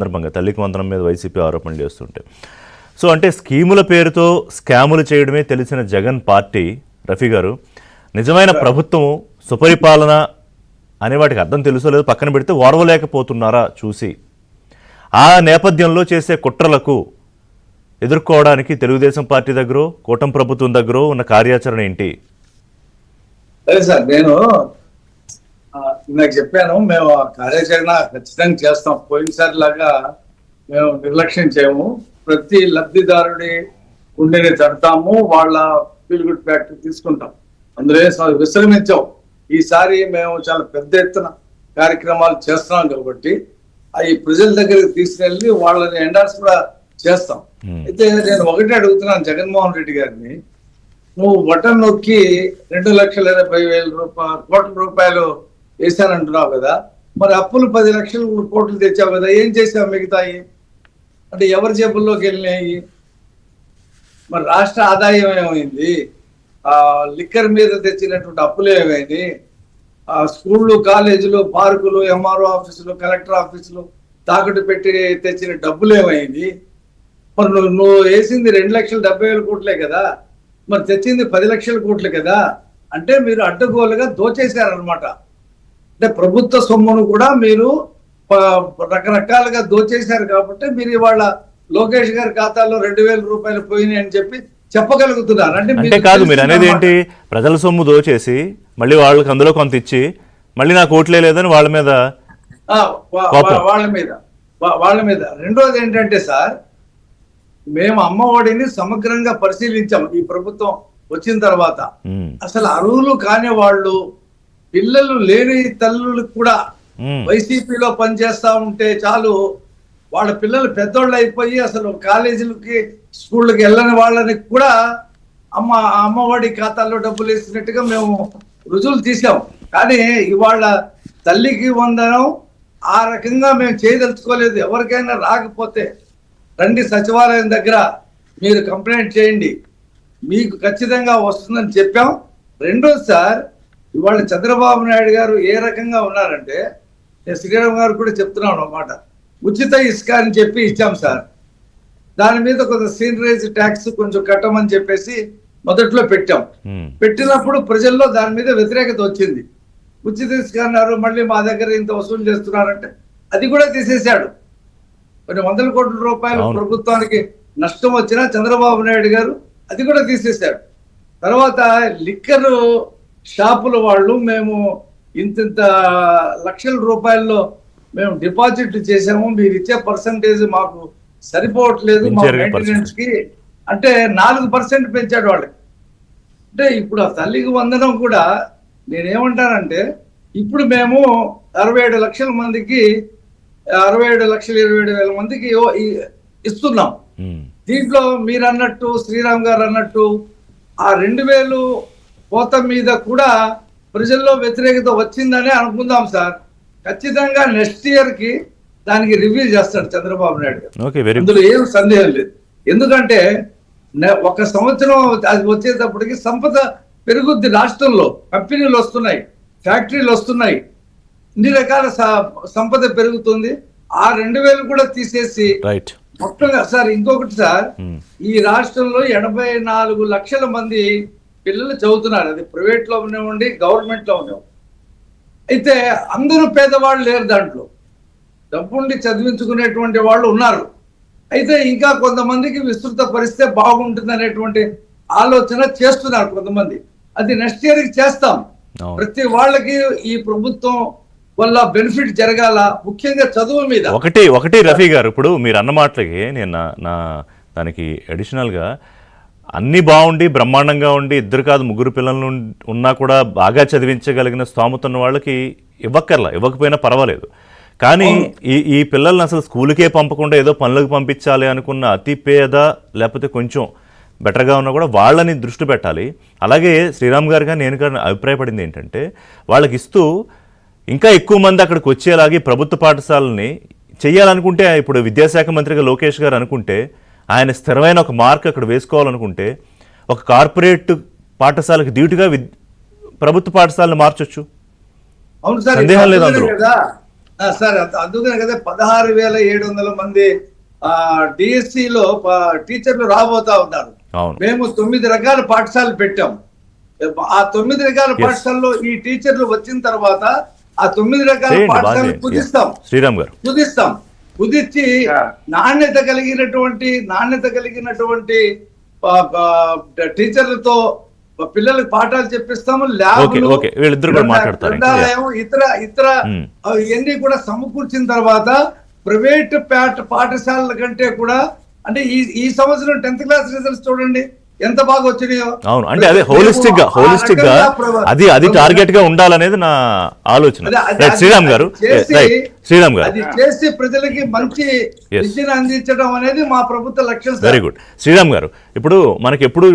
సందర్భంగా తల్లికి వందనం మీద వైసీపీ ఆరోపణలు చేస్తుంటే సో అంటే స్కీముల పేరుతో స్కాములు చేయడమే తెలిసిన జగన్ పార్టీ రఫీ గారు నిజమైన ప్రభుత్వం సుపరిపాలన అనే వాటికి అర్థం తెలుసో లేదో పక్కన పెడితే ఓర్వలేకపోతున్నారా చూసి ఆ నేపథ్యంలో చేసే కుట్రలకు ఎదుర్కోవడానికి తెలుగుదేశం పార్టీ దగ్గర కూటమి ప్రభుత్వం దగ్గర ఉన్న కార్యాచరణ ఏంటి? సరే సార్, నేను నాకు చెప్పాను, మేము కార్యాచరణ ఖచ్చితంగా చేస్తాం. పోయినసారి లాగా మేము నిర్లక్ష్యం చేయము. ప్రతి లబ్ధిదారుడి గుండెని తడతాము, వాళ్ళ ఫీల్ గుడ్ ఫ్యాక్టరీ తీసుకుంటాం, అందులో విశ్రమించాం. ఈసారి మేము చాలా పెద్ద ఎత్తున కార్యక్రమాలు చేస్తున్నాం కాబట్టి అవి ప్రజల దగ్గరికి తీసుకెళ్ళి వాళ్ళని ఎండార్స్ కూడా చేస్తాం. అయితే నేను ఒకటే అడుగుతున్నాను జగన్మోహన్ రెడ్డి గారిని, నువ్వు బటన్ నొక్కి 2,80,000 కోట్ల రూపాయలు వేశానంటున్నావు కదా, మరి అప్పులు 10 లక్షల కోట్లు తెచ్చావు కదా, ఏం చేసావు మిగతాయి? అంటే ఎవరి జేబుల్లోకి వెళ్ళినాయి? మరి రాష్ట్ర ఆదాయం ఏమైంది? లిక్కర్ మీద తెచ్చినటువంటి అప్పులు ఏమైంది? స్కూళ్ళు, కాలేజీలు, పార్కులు, ఎంఆర్ఓ ఆఫీసులు, కలెక్టర్ ఆఫీసులు తాకట్టు పెట్టి తెచ్చిన డబ్బులు ఏమైంది? మరి నువ్వు వేసింది 2,70,000 కోట్లే కదా, మరి తెచ్చింది 10 లక్షల కోట్లు కదా. అంటే మీరు అడ్డగోలుగా దోచేశారనమాట. అంటే ప్రభుత్వ సొమ్మును కూడా మీరు రకరకాలుగా దోచేశారు కాబట్టి మీరు ఇవాళ లోకేష్ గారి ఖాతాలో 2,000 రూపాయలు పోయినాయి అని చెప్పి చెప్పగలుగుతున్నారు. అంటే కాదు, మీరు అనేది ఏంటి? ప్రజల సొమ్ము దోచేసి మళ్ళీ వాళ్ళకి అందులో కొంత ఇచ్చి మళ్ళీ నాకు ఓట్లే లేదని వాళ్ళ మీద వాళ్ళ మీద రెండోది ఏంటంటే సార్, మేము అమ్మఒడిని సమగ్రంగా పరిశీలించాం ఈ ప్రభుత్వం వచ్చిన తర్వాత. అసలు అర్హులు కాని వాళ్ళు, పిల్లలు లేని తల్లులకు కూడా వైసీపీలో పనిచేస్తా ఉంటే చాలు, వాళ్ళ పిల్లలు పెద్దోళ్ళు అయిపోయి అసలు కాలేజీలకి స్కూళ్ళకి వెళ్ళని వాళ్ళని కూడా అమ్మఒడి ఖాతాల్లో డబ్బులు వేసినట్టుగా మేము రుజువులు తీసాం. కానీ ఇవాళ తల్లికి వందనం ఆ రకంగా మేము చేయదలుచుకోలేదు. ఎవరికైనా రాకపోతే రండి సచివాలయం దగ్గర మీరు కంప్లైంట్ చేయండి, మీకు ఖచ్చితంగా వస్తుందని చెప్పాం. రెండోది సార్, ఇవాళ చంద్రబాబు నాయుడు గారు ఏ రకంగా ఉన్నారంటే, నేను శ్రీరామ్ గారు కూడా చెప్తున్నాను అన్నమాట, ఉచిత ఇసుక అని చెప్పి ఇచ్చాం సార్. దాని మీద కొంత సీనరేజ్ ట్యాక్స్ కొంచెం కట్టమని చెప్పేసి మొదట్లో పెట్టాం. పెట్టినప్పుడు ప్రజల్లో దాని మీద వ్యతిరేకత వచ్చింది. ఉచిత ఇసుక అన్నారు, మళ్ళీ మా దగ్గర ఇంత వసూలు చేస్తున్నారంటే అది కూడా తీసేశాడు. కొన్ని 100 కోట్ల రూపాయలు ప్రభుత్వానికి నష్టం వచ్చినా చంద్రబాబు నాయుడు గారు అది కూడా తీసేశాడు. తర్వాత లిక్కర్ షాపుల వాళ్ళు మేము ఇంత లక్షల రూపాయల్లో మేము డిపాజిట్ చేసాము, మీరు ఇచ్చే పర్సంటేజ్ మాకు సరిపోవట్లేదు మా మెయింటెనెన్స్ కి అంటే 4% పెంచాడు వాళ్ళకి. అంటే ఇప్పుడు ఆ తల్లికి వందనం కూడా నేనేమంటానంటే, ఇప్పుడు మేము 67 లక్షల మందికి 67,27,000 మందికి ఇస్తున్నాం. దీంట్లో మీరు అన్నట్టు శ్రీరామ్ గారు అన్నట్టు ఆ 2,000 కోత మీద కూడా ప్రజల్లో వ్యతిరేకత వచ్చిందని అనుకుందాం సార్. ఖచ్చితంగా నెక్స్ట్ ఇయర్ కి దానికి రివ్యూ చేస్తాడు చంద్రబాబు నాయుడు గారు, అందులో ఏం సందేహం లేదు. ఎందుకంటే 1 సంవత్సరం అది వచ్చేటప్పటికి సంపద పెరుగుద్ది, రాష్ట్రంలో కంపెనీలు వస్తున్నాయి, ఫ్యాక్టరీలు వస్తున్నాయి, ఇన్ని రకాల సంపద పెరుగుతుంది. ఆ 2,000 కూడా తీసేసి మొత్తంగా సార్, ఇంకొకటి సార్, ఈ రాష్ట్రంలో 84 లక్షల మంది పిల్లలు చదువుతున్నారు. అది ప్రైవేట్ లో ఉండేవండి, గవర్నమెంట్ లో ఉండేవి. అయితే అందరూ పేదవాళ్ళు లేరు, దాంట్లో డబ్బుండి చదివించుకునేటువంటి వాళ్ళు ఉన్నారు. అయితే ఇంకా కొంతమందికి విస్తృత పరిస్థితే బాగుంటుంది అనేటువంటి ఆలోచన చేస్తున్నారు కొంతమంది. అది నెక్స్ట్ ఇయర్ కి చేస్తాం. ప్రతి వాళ్ళకి ఈ ప్రభుత్వం వల్ల బెనిఫిట్ జరగాల, ముఖ్యంగా చదువు మీద. ఒకటి రఫీ గారు, ఇప్పుడు మీరు అన్న మాటలకి నేను నా దానికి అడిషనల్గా అన్నీ బాగుండి బ్రహ్మాండంగా ఉండి 2 కాదు 3 పిల్లలు ఉన్నా కూడా బాగా చదివించగలిగిన స్తోమత ఉన్న వాళ్ళకి ఇవ్వకపోయినా పర్వాలేదు. కానీ ఈ పిల్లల్ని అసలు స్కూల్కే పంపకుండా ఏదో పనులకు పంపించాలి అనుకున్న అతి పేద లేకపోతే కొంచెం బెటర్గా ఉన్నా కూడా వాళ్ళని దృష్టి పెట్టాలి. అలాగే శ్రీరామ్ గారు కానీ నేను కానీ అభిప్రాయపడింది ఏంటంటే, వాళ్ళకి ఇస్తూ ఇంకా ఎక్కువ మంది అక్కడికి వచ్చేలాగే ప్రభుత్వ పాఠశాలని చెయ్యాలనుకుంటే, ఇప్పుడు విద్యాశాఖ మంత్రిగా లోకేష్ గారు అనుకుంటే, ఆయన స్థిరమైన ఒక మార్క్ అక్కడ వేసుకోవాలనుకుంటే ఒక కార్పొరేట్ పాఠశాలకు ధీటుగా ప్రభుత్వ పాఠశాలను మార్చొచ్చు. అవును సార్, సందేహం లేదు అందులో. సార్ అందుకనే కదా 16,700 మంది డిఎస్సి లో టీచర్లు రాబోతా ఉన్నారు. అవును. మేము 9 రకాల పాఠశాలలు పెట్టాం. ఆ 9 రకాల పాఠశాలలో ఈ టీచర్లు వచ్చిన తర్వాత ఆ 9 రకాల చేయండి, పాఠశాలలు బాగా కుదిస్తాం. శ్రీరామ్ గారు కుదిర్చి నాణ్యత కలిగినటువంటి టీచర్లతో పిల్లలకు పాఠాలు చెప్పిస్తాము. ల్యాబ్లు, ఓకే, వీళ్ళిద్దరు కూడా మాట్లాడతారు. గ్రంథాలయం, ఇతర ఇవన్నీ కూడా సమకూర్చిన తర్వాత ప్రైవేట్ పాఠశాలల కంటే కూడా అంటే ఈ సంవత్సరం 10th క్లాస్ రిజల్ట్స్ చూడండి ఎంత బాగా వచ్చినాయో. అవును, అంటే అదే హోలిస్టిక్ గా అది టార్గెట్ గా ఉండాలనేది నా ఆలోచన. శ్రీరామ్ గారు అది చేసి ప్రజలకి మంచి విద్యను అందించడం అనేది మా ప్రభుత్వ లక్ష్యం. Very good. శ్రీరామ్ గారు, ఇప్పుడు మనకి ఎప్పుడు